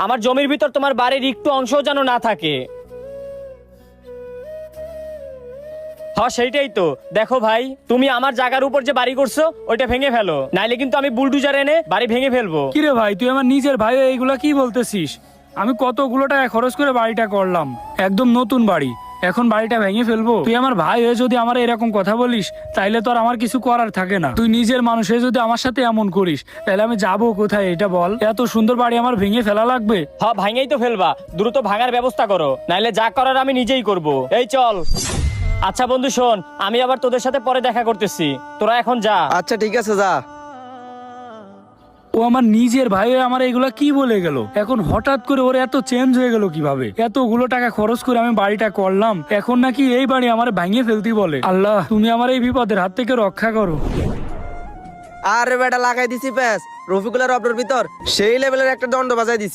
আমার জমির ভিতর তোমার বাড়ির একটু অংশও যেন না থাকে। হ্যাঁ সেইটাই তো। দেখো ভাই, তুমি আমার জায়গার উপর যে বাড়ি করছো ওইটা ভেঙে ফেলো, নাইলে কিন্তু আমি বুলডুজার এনে বাড়ি ভেঙে ফেলবো। কিরে ভাই, তুই আমার নিজের ভাই এইগুলা কি বলতেছিস? আমি কতগুলো টাকা খরচ করে বাড়িটা করলাম, একদম নতুন বাড়ি, এখন বাড়িটা ভেঙে ফেলবো? তুই আমার ভাই হয়ে যদি আমার এরকম কথা বলিস তাইলে তো আর আমার কিছু করার থাকে না। তুই নিজের মানুষ হয়ে যদি আমার সাথে এমন করিস তাহলে আমি যাবো কোথায় এটা বল? এত সুন্দর বাড়ি আমার ভেঙে ফেলা লাগবে? হ্যাঁ ভাঙেই তো ফেলবা, দ্রুত ভাঙার ব্যবস্থা করো, নাইলে যা করার আমি নিজেই করব। এই চল। আচ্ছা বন্ধু শোন, আমি আবার তোদের সাথে পরে দেখা করতেছি, তোরা এখন যা। আচ্ছা ঠিক আছে, যা। ও আমার নিজের ভাই হয়ে আমার এগুলা কি বলে গেল? এখন হঠাৎ করে ওর এত চেঞ্জ হয়ে গেল কিভাবে? এতগুলো টাকা খরচ করে আমি বাড়িটা করলাম, এখন নাকি এই বাড়ি আমার ভাঙিয়ে ফেলতে বলে? আল্লাহ, তুমি আমার এই বিপদের হাত থেকে রক্ষা করো। আরে বেটা, লাগাই দিছি প্যাস রফিকুলের অপরের ভিতর সেই লেভেলের একটা দণ্ড বাজাই দিছি।